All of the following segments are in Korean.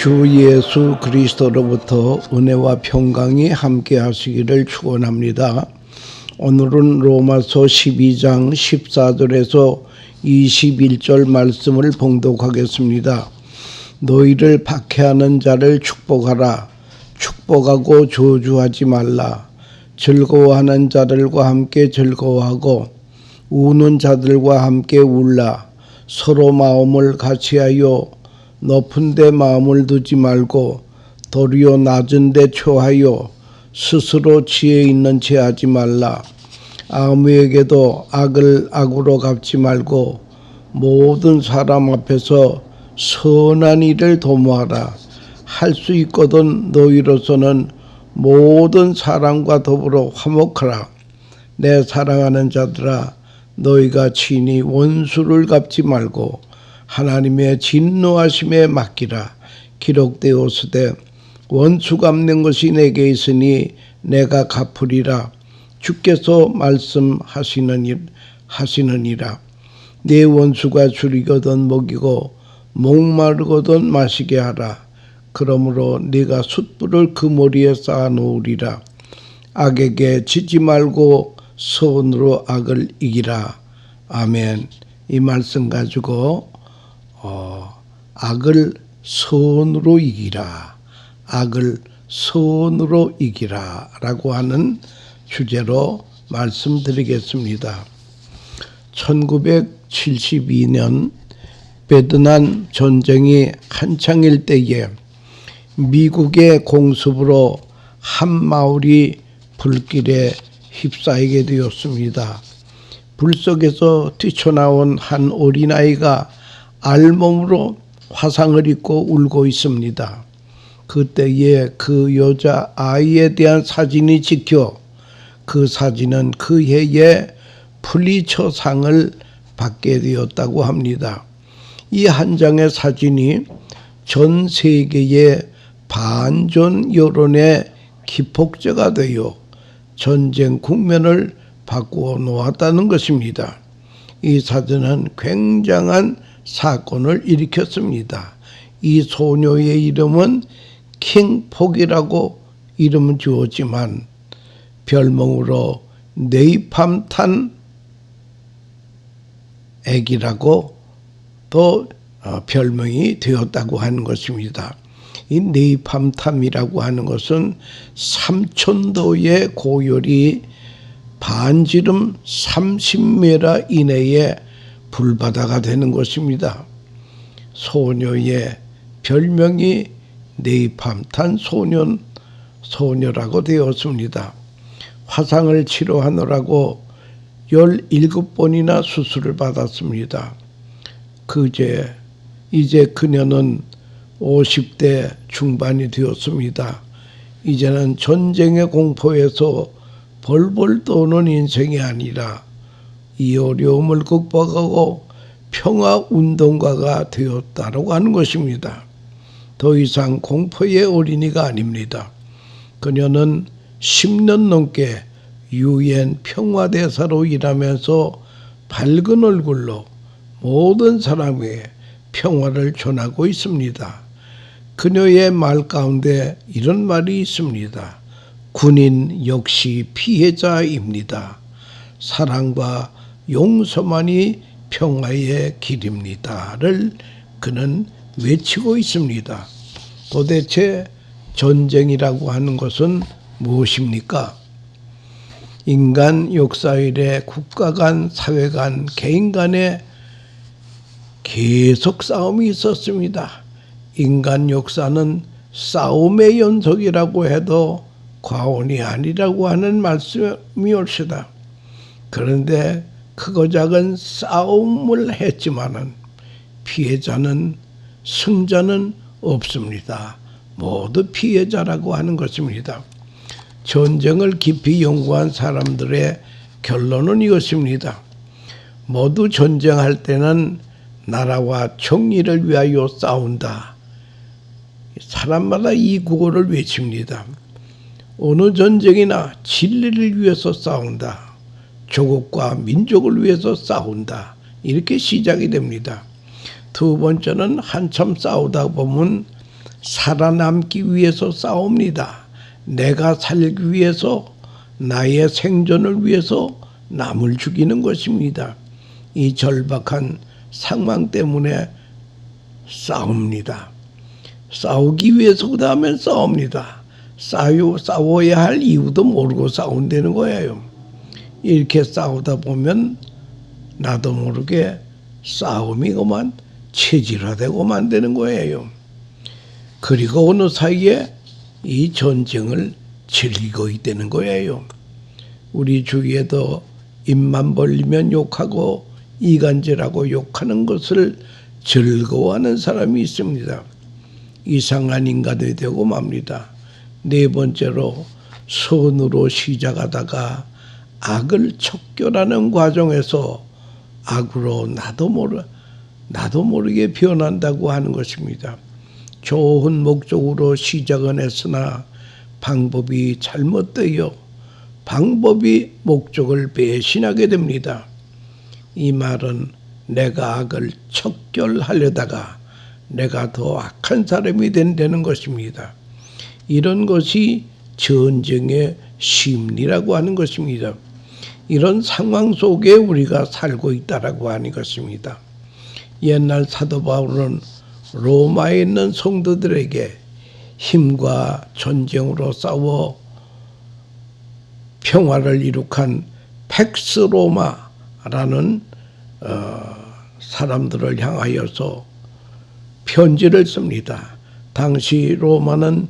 주 예수 그리스도로부터 은혜와 평강이 함께 하시기를 축원합니다. 오늘은 로마서 12장 14절에서 21절 말씀을 봉독하겠습니다. 너희를 박해하는 자를 축복하라. 축복하고 저주하지 말라. 즐거워하는 자들과 함께 즐거워하고 우는 자들과 함께 울라. 서로 마음을 같이하여 높은 데 마음을 두지 말고 도리어 낮은 데 처하여 스스로 지혜 있는 채 하지 말라. 아무에게도 악을 악으로 갚지 말고 모든 사람 앞에서 선한 일을 도모하라. 할 수 있거든 너희로서는 모든 사람과 더불어 화목하라. 내 사랑하는 자들아, 너희가 친히 원수를 갚지 말고 하나님의 진노하심에 맡기라. 기록되었으되 원수 갚는 것이 내게 있으니 내가 갚으리라. 주께서 말씀하시느니라. 내 원수가 줄이거든 먹이고 목마르거든 마시게 하라. 그러므로 네가 숯불을 그 머리에 쌓아 놓으리라. 악에게 지지 말고 선으로 악을 이기라. 아멘. 이 말씀 가지고 악을 선으로 이기라. 악을 선으로 이기라 라고 하는 주제로 말씀드리겠습니다. 1972년 베트남 전쟁이 한창일 때에 미국의 공습으로 한 마을이 불길에 휩싸이게 되었습니다. 불 속에서 뛰쳐나온 한 어린아이가 알몸으로 화상을 입고 울고 있습니다. 그때에 그 여자 아이에 대한 사진이 찍혀 그 사진은 그 해에 퓰리처상을 받게 되었다고 합니다. 이 한 장의 사진이 전 세계의 반전 여론의 기폭제가 되어 전쟁 국면을 바꾸어 놓았다는 것입니다. 이 사진은 굉장한 사건을 일으켰습니다. 이 소녀의 이름은 킹폭이라고 이름을 주었지만 별명으로 네이팜탄 애기라고 또 별명이 되었다고 하는 것입니다. 이 네이팜탄이라고 하는 것은 3000도의 고열이 반지름 30m 이내에 불바다가 되는 것입니다. 소녀의 별명이 네이팜탄 소녀라고 되었습니다. 화상을 치료하느라고 17번이나 수술을 받았습니다. 이제 그녀는 50대 중반이 되었습니다. 이제는 전쟁의 공포에서 벌벌 떠는 인생이 아니라 이 어려움을 극복하고 평화운동가가 되었다고 하는 것입니다. 더 이상 공포의 어린이가 아닙니다. 그녀는 10년 넘게 UN 평화대사로 일하면서 밝은 얼굴로 모든 사람에게 평화를 전하고 있습니다. 그녀의 말 가운데 이런 말이 있습니다. 군인 역시 피해자입니다. 사랑과 용서만이 평화의 길입니다를 그는 외치고 있습니다. 도대체 전쟁이라고 하는 것은 무엇입니까? 인간 역사 이래 국가 간, 사회 간, 개인 간에 계속 싸움이 있었습니다. 인간 역사는 싸움의 연속이라고 해도 과언이 아니라고 하는 말씀이 옳시다. 그런데 크고 작은 싸움을 했지만은 피해자는 승자는 없습니다. 모두 피해자라고 하는 것입니다. 전쟁을 깊이 연구한 사람들의 결론은 이것입니다. 모두 전쟁할 때는 나라와 정의를 위하여 싸운다. 사람마다 이 구호를 외칩니다. 어느 전쟁이나 진리를 위해서 싸운다. 조국과 민족을 위해서 싸운다. 이렇게 시작이 됩니다. 두 번째는 한참 싸우다 보면 살아남기 위해서 싸웁니다. 내가 살기 위해서, 나의 생존을 위해서 남을 죽이는 것입니다. 이 절박한 상황 때문에 싸웁니다. 싸우기 위해서 그 다음에 싸웁니다. 싸워야 할 이유도 모르고 싸운다는 거예요. 이렇게 싸우다 보면 나도 모르게 싸움이 그만 체질화되고 만드는 거예요. 그리고 어느 사이에 이 전쟁을 즐기고 있다는 거예요. 우리 주위에도 입만 벌리면 욕하고 이간질하고 욕하는 것을 즐거워하는 사람이 있습니다. 이상한 인간이 되고 맙니다. 네 번째로 선으로 시작하다가 악을 척결하는 과정에서 악으로 나도 모르게 변한다고 하는 것입니다. 좋은 목적으로 시작은 했으나 방법이 잘못되어 방법이 목적을 배신하게 됩니다. 이 말은 내가 악을 척결하려다가 내가 더 악한 사람이 된다는 것입니다. 이런 것이 전쟁의 심리라고 하는 것입니다. 이런 상황 속에 우리가 살고 있다라고 하는 것입니다. 옛날 사도 바울은 로마에 있는 성도들에게 힘과 전쟁으로 싸워 평화를 이룩한 팩스 로마라는 사람들을 향하여서 편지를 씁니다. 당시 로마는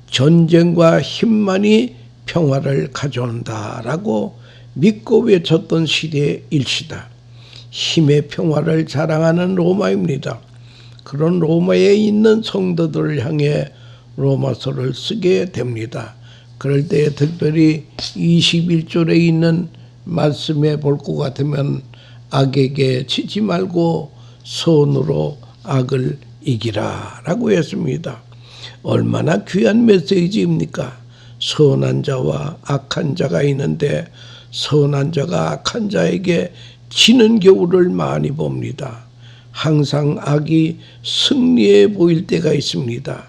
전쟁과 힘만이 평화를 가져온다라고 믿고 외쳤던 시대의 일시다. 힘의 평화를 자랑하는 로마입니다. 그런 로마에 있는 성도들을 향해 로마서를 쓰게 됩니다. 그럴 때 특별히 21절에 있는 말씀에 볼 것 같으면 악에게 치지 말고 선으로 악을 이기라 라고 했습니다. 얼마나 귀한 메시지입니까? 선한 자와 악한 자가 있는데 선한 자가 악한 자에게 지는 경우를 많이 봅니다. 항상 악이 승리해 보일 때가 있습니다.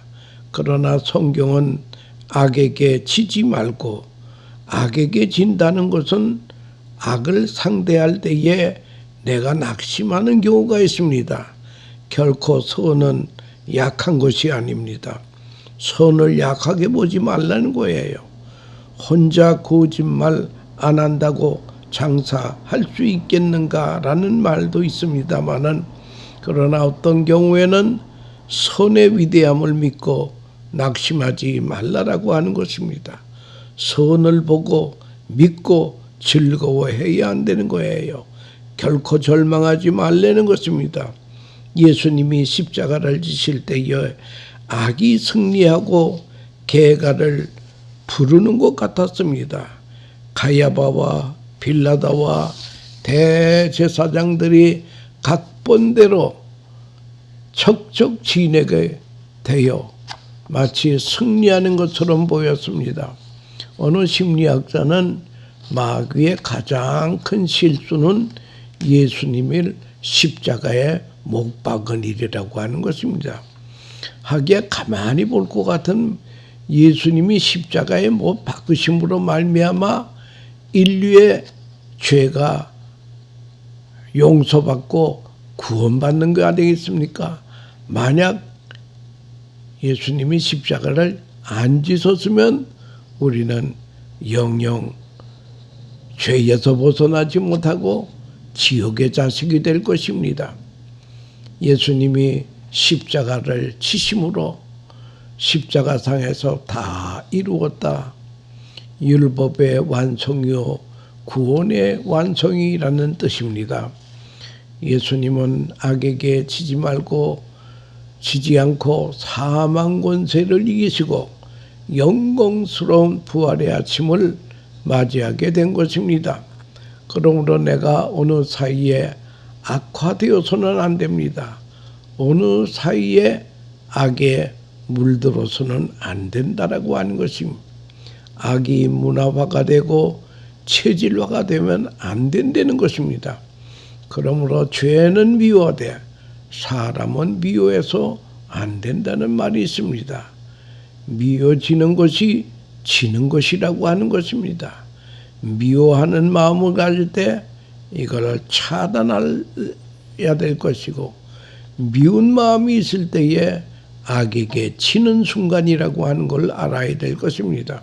그러나 성경은 악에게 지지 말고, 악에게 진다는 것은 악을 상대할 때에 내가 낙심하는 경우가 있습니다. 결코 선은 약한 것이 아닙니다. 선을 약하게 보지 말라는 거예요. 혼자 거짓말 안 한다고 장사할 수 있겠는가라는 말도 있습니다마는, 그러나 어떤 경우에는 선의 위대함을 믿고 낙심하지 말라라고 하는 것입니다. 선을 보고 믿고 즐거워해야 한다는 거예요. 결코 절망하지 말라는 것입니다. 예수님이 십자가를 지실 때에 악이 승리하고 개가를 부르는 것 같았습니다. 가야바와 빌라다와 대제사장들이 각본대로 척척 지내게 되어 마치 승리하는 것처럼 보였습니다. 어느 심리학자는 마귀의 가장 큰 실수는 예수님을 십자가에 못 박은 일이라고 하는 것입니다. 하기야 가만히 볼 것 같은 예수님이 십자가에 못 박으심으로 말미암아 인류의 죄가 용서받고 구원받는 거 아니겠습니까? 만약 예수님이 십자가를 안 지셨으면 우리는 영영 죄에서 벗어나지 못하고 지옥의 자식이 될 것입니다. 예수님이 십자가를 치심으로 십자가상에서 다 이루었다. 율법의 완성이요 구원의 완성이라는 뜻입니다. 예수님은 악에게 지지 말고 지지 않고 사망 권세를 이기시고 영광스러운 부활의 아침을 맞이하게 된 것입니다. 그러므로 내가 어느 사이에 악화되어서는 안 됩니다. 어느 사이에 악에 물들어서는 안 된다라고 하는 것입니다. 악이 문화화가 되고 체질화가 되면 안 된다는 것입니다. 그러므로 죄는 미워돼 사람은 미워해서 안 된다는 말이 있습니다. 미워지는 것이 지는 것이라고 하는 것입니다. 미워하는 마음을 가질 때 이걸 차단해야 될 것이고, 미운 마음이 있을 때에 악에게 지는 순간이라고 하는 걸 알아야 될 것입니다.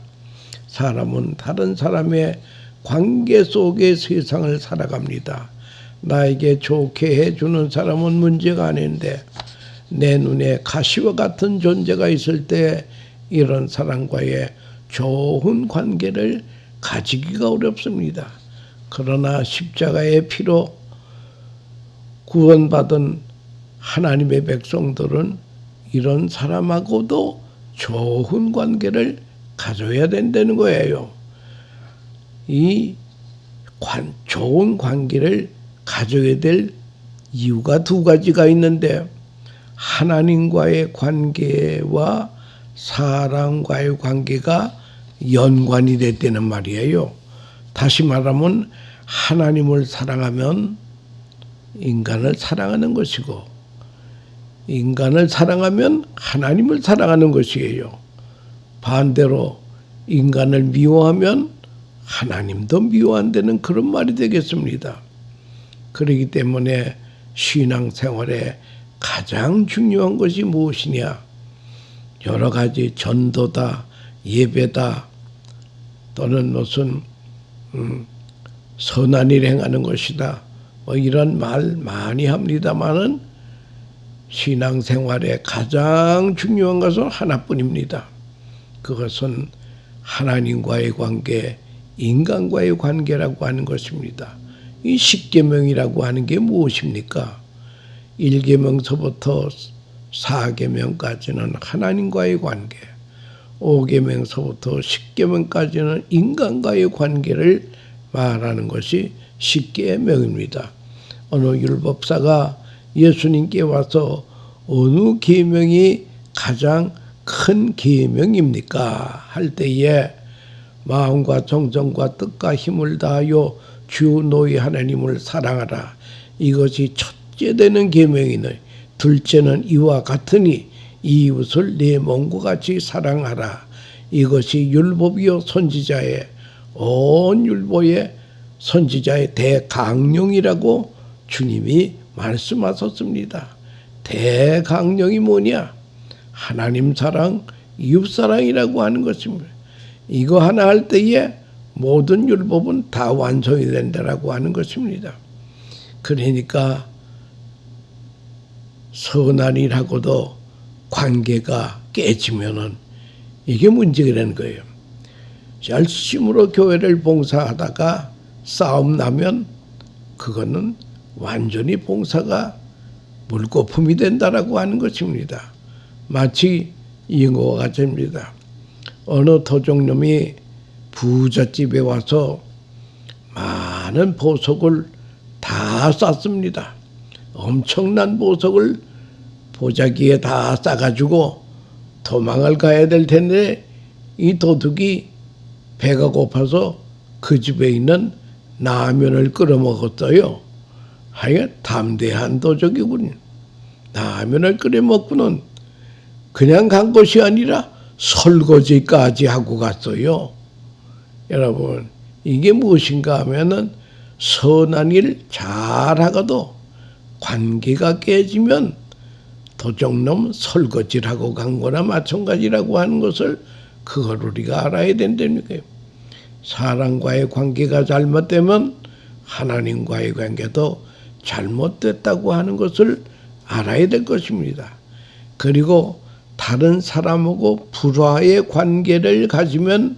사람은 다른 사람의 관계 속에 세상을 살아갑니다. 나에게 좋게 해주는 사람은 문제가 아닌데 내 눈에 가시와 같은 존재가 있을 때 이런 사람과의 좋은 관계를 가지기가 어렵습니다. 그러나 십자가의 피로 구원받은 하나님의 백성들은 이런 사람하고도 좋은 관계를 가져야 된다는 거예요. 이 좋은 관계를 가져야 될 이유가 두 가지가 있는데, 하나님과의 관계와 사람과의 관계가 연관이 됐다는 말이에요. 다시 말하면 하나님을 사랑하면 인간을 사랑하는 것이고, 인간을 사랑하면 하나님을 사랑하는 것이에요. 반대로 인간을 미워하면 하나님도 미워한다는 그런 말이 되겠습니다. 그렇기 때문에 신앙생활에 가장 중요한 것이 무엇이냐? 여러 가지 전도다, 예배다, 또는 무슨 선한 일 행하는 것이다, 뭐 이런 말 많이 합니다마는 신앙생활에 가장 중요한 것은 하나뿐입니다. 그것은 하나님과의 관계, 인간과의 관계라고 하는 것입니다. 이 십계명이라고 하는 게 무엇입니까? 1계명서부터 4계명까지는 하나님과의 관계, 5계명서부터 10계명까지는 인간과의 관계를 말하는 것이 십계명입니다. 어느 율법사가 예수님께 와서 어느 계명이 가장 큰 계명입니까? 할 때에 마음과 정성과 뜻과 힘을 다하여 주 너희 하나님을 사랑하라. 이것이 첫째 되는 계명이니 둘째는 이와 같으니 이웃을 내 몸과 같이 사랑하라. 이것이 율법이요 선지자의 온 율법의 선지자의 대강령이라고 주님이 말씀하셨습니다. 대강령이 뭐냐? 하나님 사랑, 이웃 사랑이라고 하는 것입니다. 이거 하나 할 때에 모든 율법은 다 완성이 된다라고 하는 것입니다. 그러니까 선한 일하고도 관계가 깨지면은 이게 문제가 되는 거예요. 열심으로 교회를 봉사하다가 싸움 나면 그거는 완전히 봉사가 물거품이 된다라고 하는 것입니다. 마치 이거와 같습니다. 어느 도적놈이 부잣집에 와서 많은 보석을 다 쌌습니다. 엄청난 보석을 보자기에 다 싸가지고 도망을 가야 될 텐데 이 도둑이 배가 고파서 그 집에 있는 라면을 끓여 먹었어요. 하여 담대한 도적이군요. 라면을 끓여 먹고는 그냥 간 것이 아니라 설거지까지 하고 갔어요. 여러분, 이게 무엇인가 하면은 선한 일 잘하고도 관계가 깨지면 도적놈 설거지를 하고 간 거나 마찬가지라고 하는 것을 그걸 우리가 알아야 된다는 거예요. 사람과의 관계가 잘못되면 하나님과의 관계도 잘못됐다고 하는 것을 알아야 될 것입니다. 그리고 다른 사람하고 불화의 관계를 가지면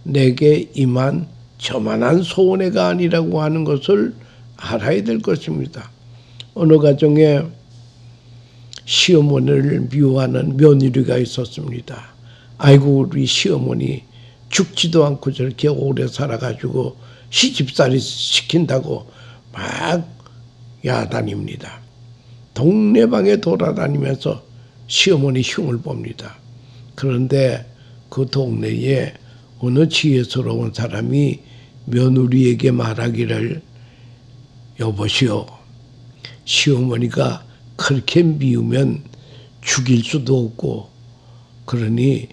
내게 임한 저만한 손해가 아니라고 하는 것을 알아야 될 것입니다. 어느 가정에 시어머니를 미워하는 며느리가 있었습니다. 아이고 우리 시어머니 죽지도 않고 저렇게 오래 살아가지고 시집살이 시킨다고 막 야단입니다. 동네방에 돌아다니면서 시어머니 흉을 봅니다. 그런데 그 동네에 어느 지혜스러운 사람이 며느리에게 말하기를, 여보시오, 시어머니가 그렇게 미우면 죽일 수도 없고 그러니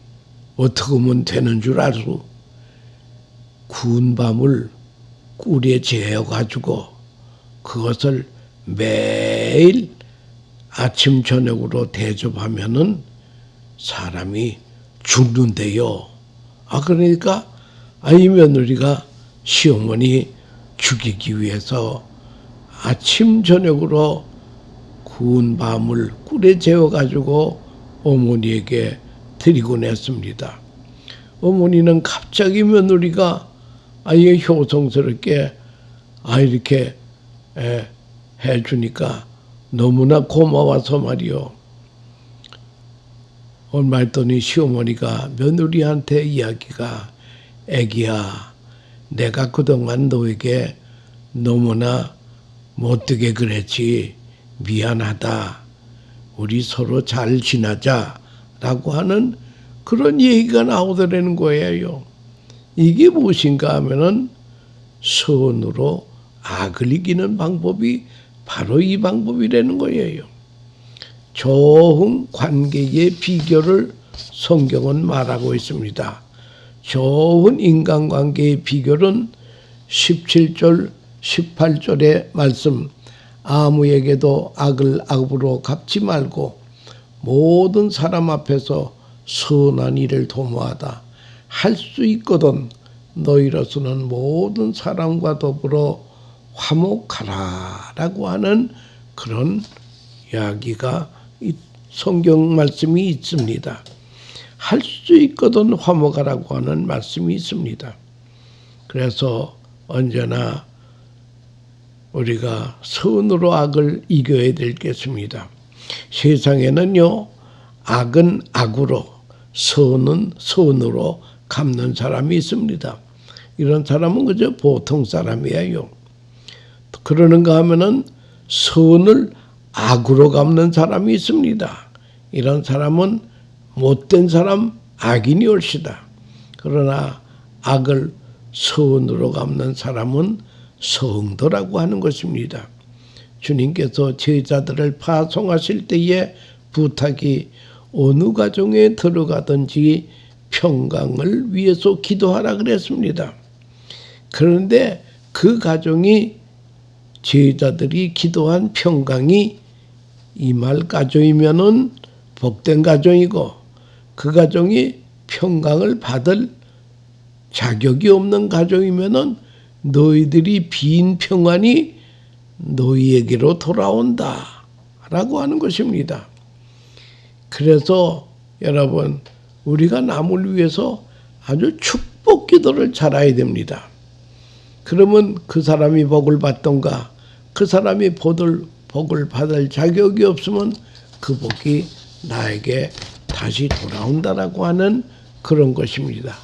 어떻게 하면 되는 줄 알수 구운 밤을 꿀에 재어가지고 그것을 매일 아침 저녁으로 대접하면은 사람이 죽는데요. 그러니까 이 며느리가 시어머니 죽이기 위해서 아침 저녁으로 구운 밤을 꿀에 재워가지고 어머니에게 드리곤 했습니다. 어머니는 갑자기 며느리가 아예 효성스럽게 이렇게 해주니까 너무나 고마워서 말이요. 얼마 있더니 시어머니가 며느리한테 이야기가 애기야 내가 그동안 너에게 너무나 못되게 그랬지 미안하다. 우리 서로 잘 지내자 라고 하는 그런 얘기가 나오더라는 거예요. 이게 무엇인가 하면은 선으로 악을 이기는 방법이 바로 이 방법이라는 거예요. 좋은 관계의 비결을 성경은 말하고 있습니다. 좋은 인간관계의 비결은 17절 18절의 말씀 아무에게도 악을 악으로 갚지 말고 모든 사람 앞에서 선한 일을 도모하다 할 수 있거든 너희로서는 모든 사람과 더불어 화목하라 라고 하는 그런 이야기가 성경 말씀이 있습니다. 할 수 있거든 화목하라고 하는 말씀이 있습니다. 그래서 언제나 우리가 선으로 악을 이겨야 되겠습니다. 세상에는요 악은 악으로 선은 선으로 갚는 사람이 있습니다. 이런 사람은 그저 보통 사람이에요. 그러는가 하면은 선을 악으로 갚는 사람이 있습니다. 이런 사람은 못된 사람 악인이 옳시다. 그러나 악을 선으로 갚는 사람은 성도라고 하는 것입니다. 주님께서 제자들을 파송하실 때에 부탁이 어느 가정에 들어가든지 평강을 위해서 기도하라 그랬습니다. 그런데 그 가정이 제자들이 기도한 평강이 임할 가정이면은 복된 가정이고 그 가정이 평강을 받을 자격이 없는 가정이면은 너희들이 빈 평안이 너희에게로 돌아온다 라고 하는 것입니다. 그래서 여러분 우리가 남을 위해서 아주 축복 기도를 잘해야 됩니다. 그러면 그 사람이 복을 받던가 그 사람이 복을 받을 자격이 없으면 그 복이 나에게 다시 돌아온다라고 하는 그런 것입니다.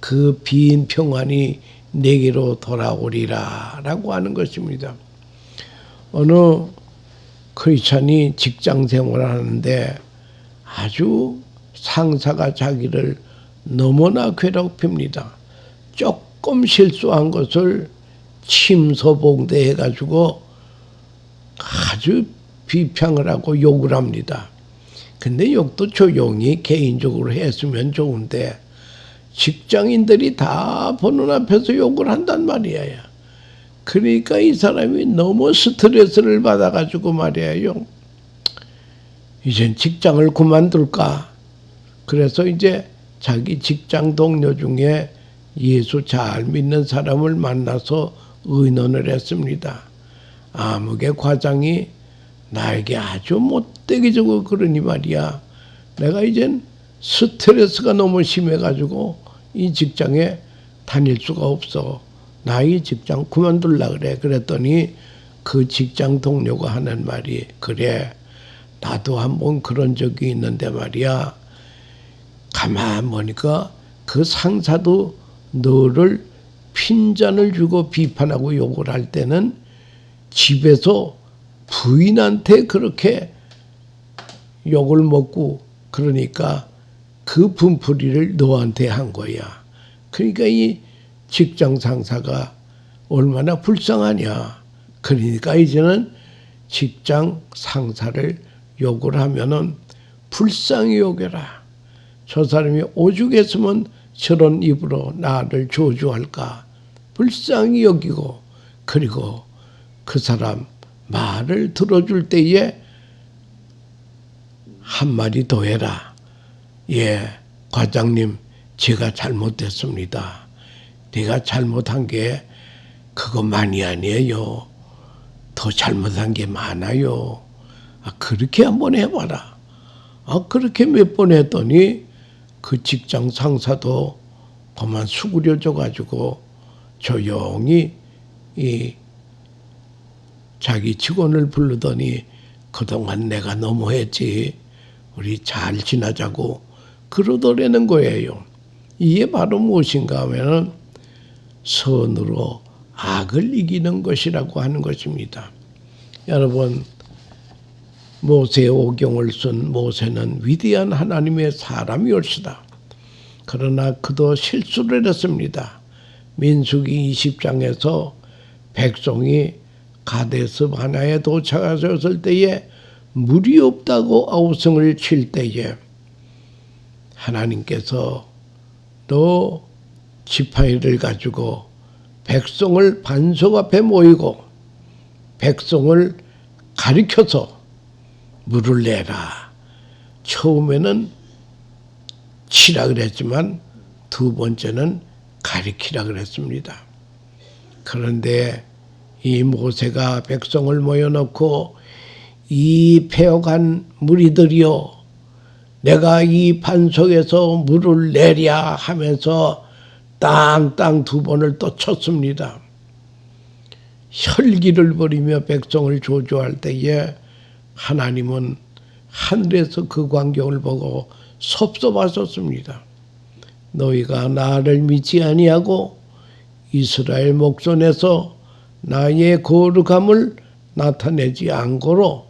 그 빈 평안이 내게로 돌아오리라 라고 하는 것입니다. 어느 크리스찬이 직장 생활을 하는데 아주 상사가 자기를 너무나 괴롭힙니다. 조금 실수한 것을 침소봉대 해가지고 아주 비평을 하고 욕을 합니다. 근데 욕도 조용히 개인적으로 했으면 좋은데 직장인들이 다 보는 앞에서 욕을 한단 말이에요. 그러니까 이 사람이 너무 스트레스를 받아가지고 말이에요. 이젠 직장을 그만둘까? 그래서 이제 자기 직장 동료 중에 예수 잘 믿는 사람을 만나서 의논을 했습니다. 아무개 과장이 나에게 아주 못되게 저거 그러니 말이야. 내가 이젠 스트레스가 너무 심해가지고 이 직장에 다닐 수가 없어. 나 이 직장 그만둘라 그래. 그랬더니 그 직장 동료가 하는 말이 그래. 나도 한번 그런 적이 있는데 말이야. 가만 보니까 그 상사도 너를 핀잔을 주고 비판하고 욕을 할 때는 집에서 부인한테 그렇게 욕을 먹고 그러니까 그 분풀이를 너한테 한 거야. 그러니까 이 직장 상사가 얼마나 불쌍하냐. 그러니까 이제는 직장 상사를 욕을 하면은 불쌍히 여겨라. 저 사람이 오죽했으면 저런 입으로 나를 저주할까. 불쌍히 여기고, 그리고 그 사람 말을 들어줄 때에 한마디 더 해라. 예, 과장님, 제가 잘못했습니다. 내가 잘못한 게 그것만이 아니에요. 더 잘못한 게 많아요. 그렇게 한번 해봐라. 그렇게 몇 번 했더니 그 직장 상사도 그만 수그려져 가지고 조용히 자기 직원을 부르더니 그동안 내가 너무했지. 우리 잘 지나자고 그러더라는 거예요. 이게 바로 무엇인가 하면은 선으로 악을 이기는 것이라고 하는 것입니다. 여러분, 모세의 오경을 쓴 모세는 위대한 하나님의 사람이올시다. 그러나 그도 실수를 했습니다. 민수기 20장에서 백성이 가데스 바네아에 도착하셨을 때에 물이 없다고 아우성을 칠 때에 하나님께서 또 지팡이를 가지고 백성을 반석 앞에 모이고 백성을 가리켜서 물을 내라. 처음에는 치라 그랬지만 두 번째는 가리키라 그랬습니다. 그런데 이 모세가 백성을 모여놓고 이 패어간 무리들이여 내가 이 반석에서 물을 내랴 하면서 땅땅 두 번을 또 쳤습니다. 혈기를 벌이며 백성을 저주할 때에 하나님은 하늘에서 그 광경을 보고 섭섭하셨습니다. 너희가 나를 믿지 아니하고 이스라엘 목전에서 나의 거룩함을 나타내지 않고로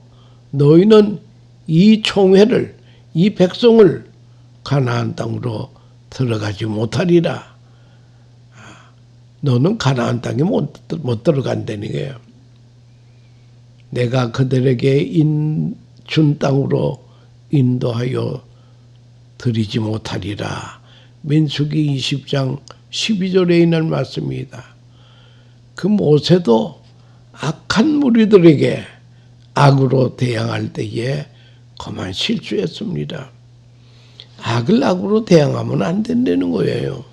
너희는 이 총회를 이 백성을 가나안 땅으로 들어가지 못하리라. 너는 가나안 땅에 못 들어간다는 거예요. 내가 그들에게 준 땅으로 인도하여 드리지 못하리라. 민수기 20장 12절에 있는 말씀입니다. 그 모세도 악한 무리들에게 악으로 대항할 때에 그만 실수했습니다. 악을 악으로 대항하면 안 된다는 거예요.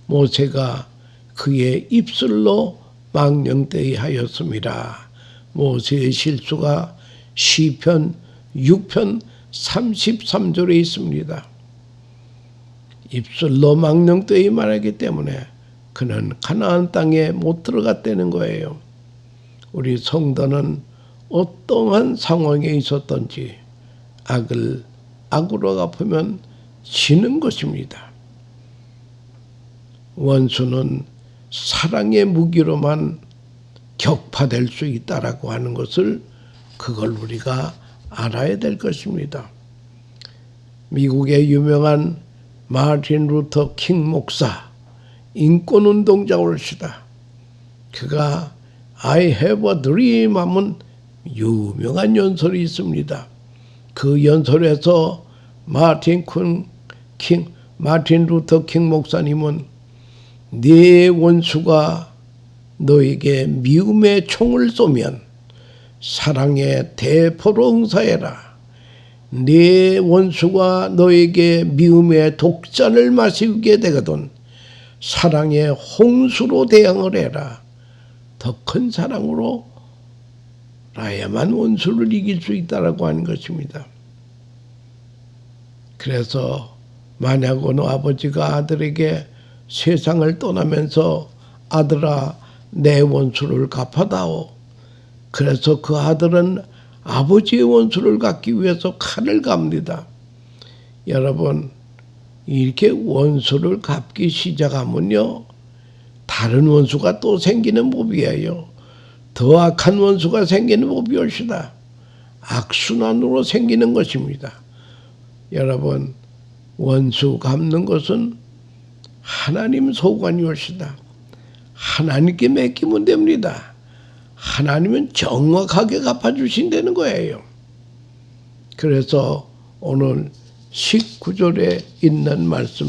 모세가 그의 입술로 망령되이 하였습니다. 모세의 실수가 시편 6편 33절에 있습니다. 입술로 망령되이 말하기 때문에 그는 가나안 땅에 못 들어갔다는 거예요. 우리 성도는 어떠한 상황에 있었던지 악을 악으로 갚으면 지는 것입니다. 원수는 사랑의 무기로만 격파될 수 있다라고 하는 것을 그걸 우리가 알아야 될 것입니다. 미국의 유명한 마틴 루터 킹 목사, 인권운동자올시다. 그가 I have a dream 하면 유명한 연설이 있습니다. 그 연설에서 마틴 루터 킹 목사님은 네 원수가 너에게 미움의 총을 쏘면 사랑의 대포로 응사해라. 네 원수가 너에게 미움의 독잔을 마시게 되거든 사랑의 홍수로 대항을 해라. 더 큰 사랑으로 라야만 원수를 이길 수 있다라고 하는 것입니다. 그래서 만약 어느 아버지가 아들에게 세상을 떠나면서 아들아 내 원수를 갚아다오. 그래서 그 아들은 아버지의 원수를 갚기 위해서 칼을 갑니다. 여러분 이렇게 원수를 갚기 시작하면요 다른 원수가 또 생기는 법이에요. 더 악한 원수가 생기는 법이올시다. 악순환으로 생기는 것입니다. 여러분 원수 갚는 것은 하나님 소관이올시다. 하나님께 맡기면 됩니다. 하나님은 정확하게 갚아주신다는 거예요. 그래서 오늘 19절에 있는 말씀,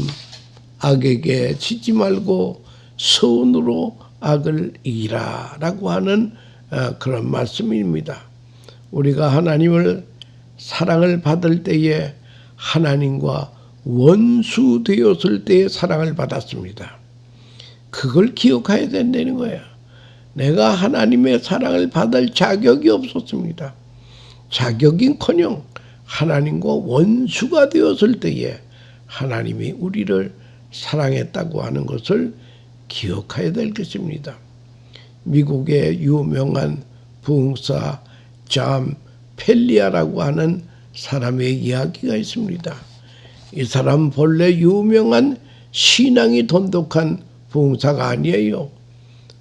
악에게 지지 말고 선으로 악을 이기라 라고 하는 그런 말씀입니다. 우리가 하나님을 사랑을 받을 때에 하나님과 원수 되었을 때에 사랑을 받았습니다. 그걸 기억해야 된다는 거예요. 내가 하나님의 사랑을 받을 자격이 없었습니다. 자격인커녕 하나님과 원수가 되었을 때에 하나님이 우리를 사랑했다고 하는 것을 기억해야 될 것입니다. 미국의 유명한 부흥사 잠 펠리아라고 하는 사람의 이야기가 있습니다. 이 사람 본래 유명한 신앙이 돈독한 부흥사가 아니에요.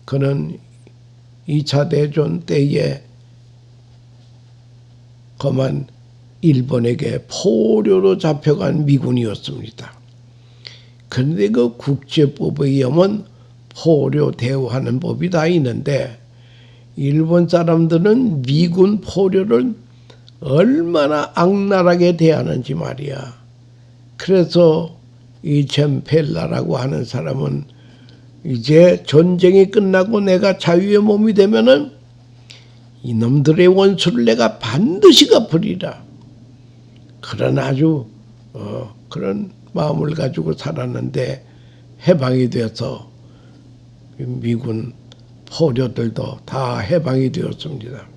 그는 2차 대전 때에 그만 일본에게 포로로 잡혀간 미군이었습니다. 그런데 그 국제법에 의하면 포로 대우하는 법이 다 있는데 일본 사람들은 미군 포로를 얼마나 악랄하게 대하는지 말이야. 그래서 이 젬펠라라고 하는 사람은 이제 전쟁이 끝나고 내가 자유의 몸이 되면은 이놈들의 원수를 내가 반드시 갚으리라. 그런 아주 그런 마음을 가지고 살았는데 해방이 돼서 미군 포로들도 다 해방이 되었습니다.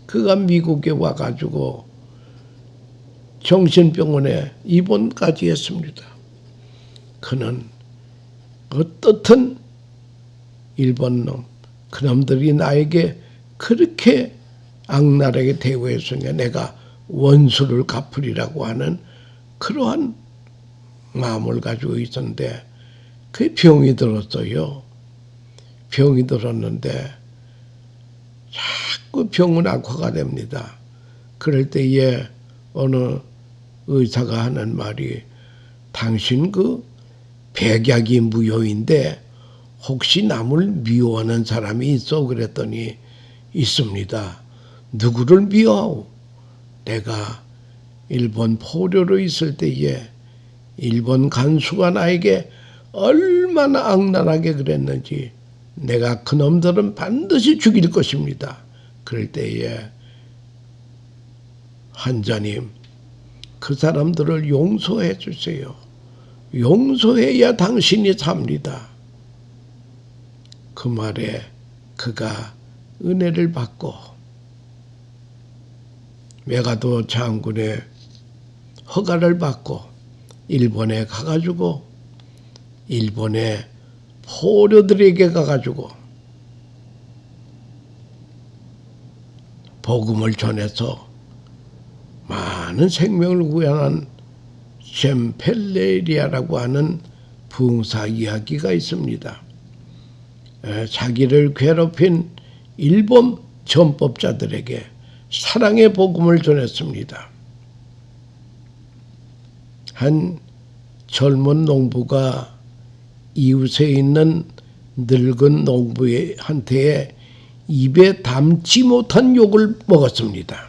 그가 미국에 와가지고 정신병원에 입원까지 했습니다. 그는 어떻든 일본 놈, 그놈들이 나에게 그렇게 악랄하게 대우했으니까 내가 원수를 갚으리라고 하는 그러한 마음을 가지고 있었는데 그 병이 들었어요. 병이 들었는데 자꾸 병은 악화가 됩니다. 그럴 때에 어느 의사가 하는 말이 당신 그 백약이 무효인데 혹시 남을 미워하는 사람이 있어? 그랬더니 있습니다. 누구를 미워하오? 내가 일본 포로로 있을 때에 일본 간수가 나에게 얼마나 악랄하게 그랬는지 내가 그놈들은 반드시 죽일 것입니다. 그럴 때에 한자님 그 사람들을 용서해 주세요. 용서해야 당신이 삽니다. 그 말에 그가 은혜를 받고 메가도 장군의 허가를 받고 일본에 가가지고 일본의 포로들에게 가가지고 복음을 전해서 많은 생명을 구원한 젬펠레리아라고 하는 부흥사 이야기가 있습니다. 자기를 괴롭힌 일본 전법자들에게 사랑의 복음을 전했습니다. 한 젊은 농부가 이웃에 있는 늙은 농부한테 입에 담지 못한 욕을 먹었습니다.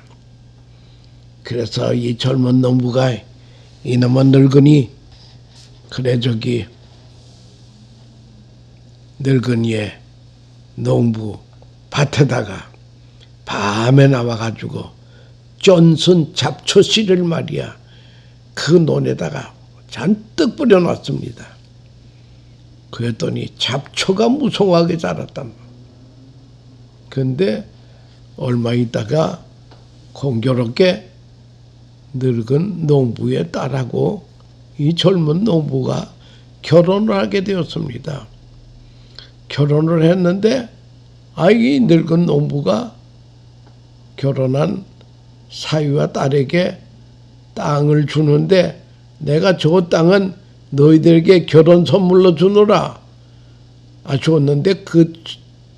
그래서 이 젊은 농부가 이놈의 늙은이 그래 저기 늙은이의 농부 밭에다가 밤에 나와가지고 쫀슨 잡초씨를 말이야 그 논에다가 잔뜩 뿌려놨습니다. 그랬더니 잡초가 무성하게 자랐단. 그런데 얼마 있다가 공교롭게 늙은 농부의 딸하고 이 젊은 농부가 결혼을 하게 되었습니다. 결혼을 했는데 이 늙은 농부가 결혼한 사위와 딸에게 땅을 주는데 내가 저 땅은 너희들에게 결혼 선물로 주노라. 줬는데 그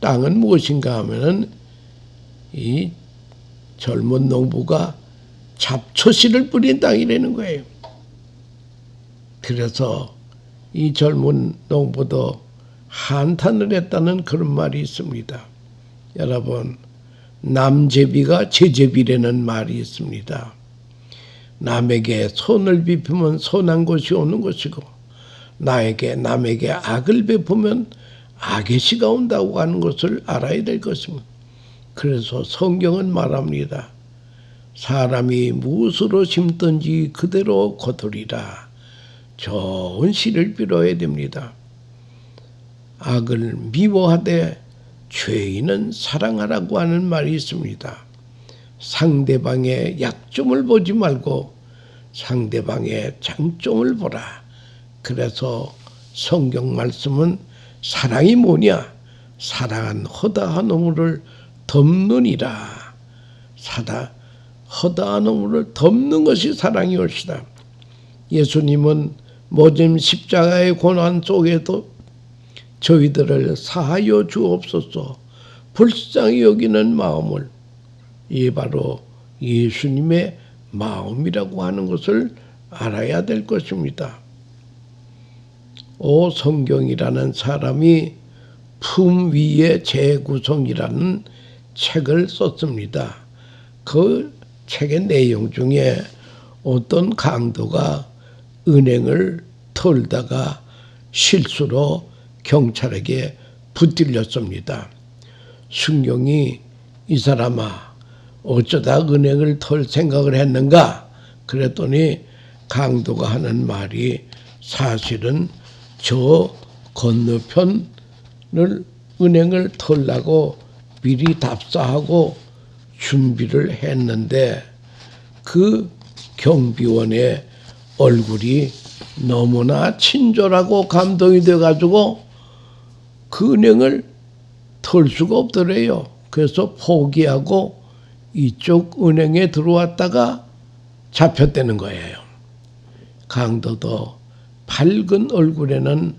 땅은 무엇인가 하면은 이 젊은 농부가 잡초씨를 뿌린 땅이라는 거예요. 그래서 이 젊은 농부도 한탄을 했다는 그런 말이 있습니다. 여러분, 남제비가 제제비라는 말이 있습니다. 남에게 선을 베푸면 선한 것이 오는 것이고 남에게 악을 베푸면 악의 시가 온다고 하는 것을 알아야 될 것입니다. 그래서 성경은 말합니다. 사람이 무엇으로 심든지 그대로 거두리라. 좋은 씨를 빌어야 됩니다. 악을 미워하되 죄인은 사랑하라고 하는 말이 있습니다. 상대방의 약점을 보지 말고 상대방의 장점을 보라. 그래서 성경 말씀은 사랑이 뭐냐? 사랑은 허다한 허물을 덮느니라. 허다한 허물을 덮는 것이 사랑이 옳시다. 예수님은 모진 십자가의 고난 속에도 저희들을 사하여 주옵소서 불쌍히 여기는 마음을, 이 바로 예수님의 마음이라고 하는 것을 알아야 될 것입니다. 오 성경이라는 사람이 품 위의 재구성이라는 책을 썼습니다. 그 책의 내용 중에 어떤 강도가 은행을 털다가 실수로 경찰에게 붙들렸습니다. 순경이 이 사람아 어쩌다 은행을 털 생각을 했는가? 그랬더니 강도가 하는 말이 사실은 저 건너편을 은행을 털라고 미리 답사하고 준비를 했는데 그 경비원의 얼굴이 너무나 친절하고 감동이 돼가지고 그 은행을 털 수가 없더래요. 그래서 포기하고 이쪽 은행에 들어왔다가 잡혔다는 거예요. 강도도 밝은 얼굴에는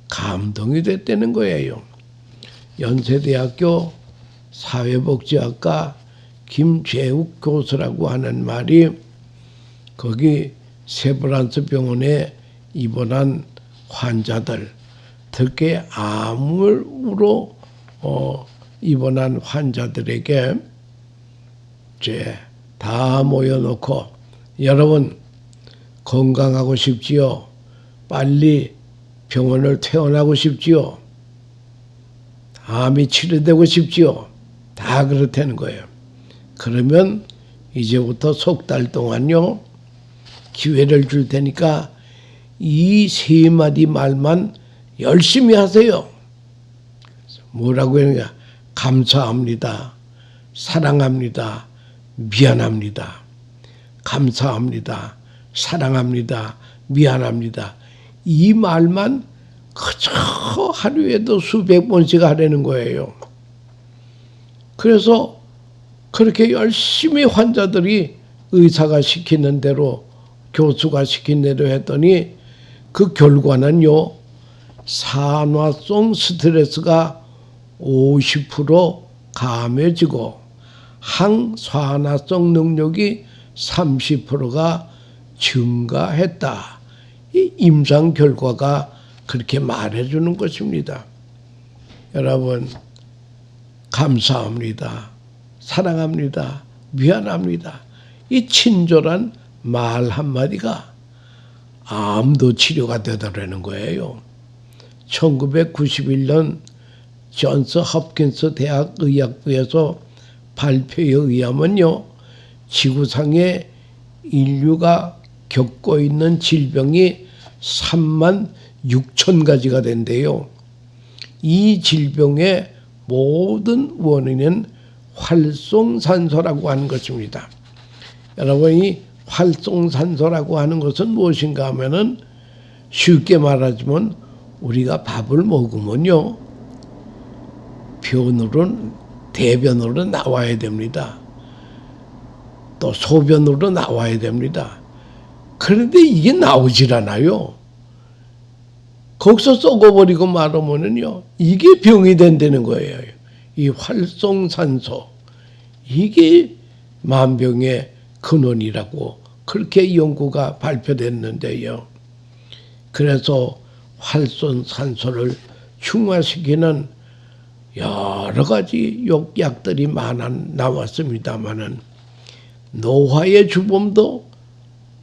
감동이 됐다는 거예요. 연세대학교 사회복지학과 김재욱 교수라고 하는 말이 거기 세브란스 병원에 입원한 환자들, 특히 암으로 입원한 환자들에게 이제 다 모여놓고 여러분 건강하고 싶지요? 빨리 병원을 퇴원하고 싶지요? 암이 치료되고 싶지요? 다 그렇다는 거예요. 그러면 이제부터 석 달 동안요 기회를 줄 테니까 이 세 마디 말만 열심히 하세요. 뭐라고 하느냐? 감사합니다. 사랑합니다. 미안합니다. 감사합니다. 사랑합니다. 미안합니다. 이 말만 그저 하루에도 수백 번씩 하라는 거예요. 그래서 그렇게 열심히 환자들이 의사가 시키는 대로 교수가 시킨 대로 했더니 그 결과는요. 산화성 스트레스가 50% 감해지고 항산화성 능력이 30%가 증가했다. 이 임상 결과가 그렇게 말해주는 것입니다. 여러분 감사합니다. 사랑합니다. 미안합니다. 이 친절한 말 한마디가 암도 치료가 되더라는 거예요. 1991년 존스 홉킨스 대학 의학부에서 발표에 의하면요. 지구상에 인류가 겪고 있는 질병이 3만 6천 가지가 된대요. 이 질병의 모든 원인은 활성산소라고 하는 것입니다. 여러분이 활성산소라고 하는 것은 무엇인가 하면은 쉽게 말하자면 우리가 밥을 먹으면요. 대변으로 나와야 됩니다. 또 소변으로 나와야 됩니다. 그런데 이게 나오질 않아요. 거기서 썩어버리고 말하면은요. 이게 병이 된다는 거예요. 이 활성산소. 이게 만병의 근원이라고 그렇게 연구가 발표됐는데요. 그래서 활성산소를 중화시키는 여러 가지 약들이 나왔습니다마는 노화의 주범도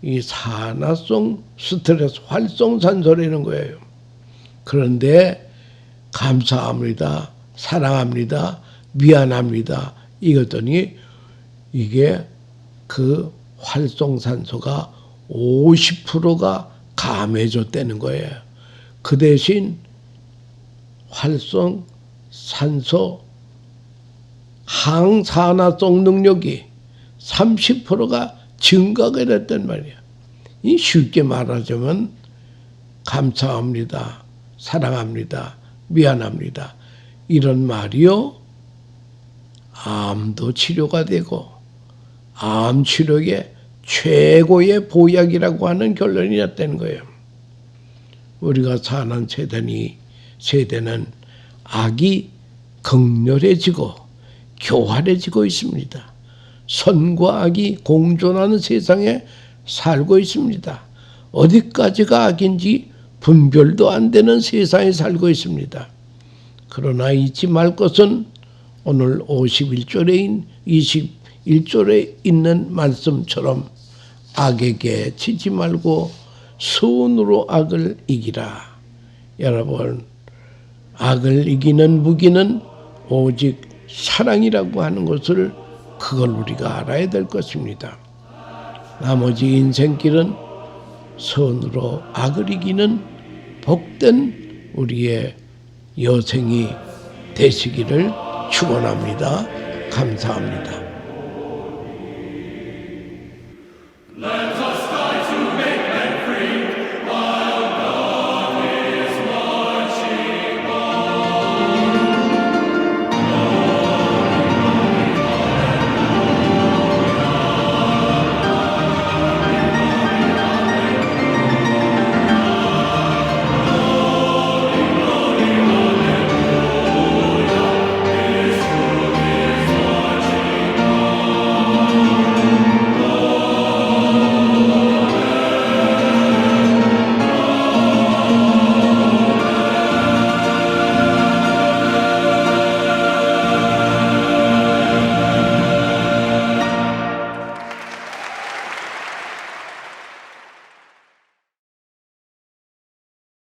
이 산화성 스트레스 활성산소라는 거예요. 그런데 감사합니다, 사랑합니다, 미안합니다 이것더니 이게 그 활성산소가 50%가 감해졌다는 거예요. 그 대신 활성산소 항산화성 능력이 30%가 증가가 됐단 말이야. 이 쉽게 말하자면 감사합니다, 사랑합니다, 미안합니다 이런 말이요, 암도 치료가 되고 암 치료의 최고의 보약이라고 하는 결론이 났다는 거예요. 우리가 사는 세대는 악이 극렬해지고 교활해지고 있습니다. 선과 악이 공존하는 세상에 살고 있습니다. 어디까지가 악인지 분별도 안 되는 세상에 살고 있습니다. 그러나 잊지 말 것은 오늘 51절에 21절에 있는 말씀처럼 악에게 지지 말고 선으로 악을 이기라. 여러분, 악을 이기는 무기는 오직 사랑이라고 하는 것을 그걸 우리가 알아야 될 것입니다. 나머지 인생길은 선으로 악을 이기는 복된 우리의 여생이 되시기를 축원합니다. 감사합니다.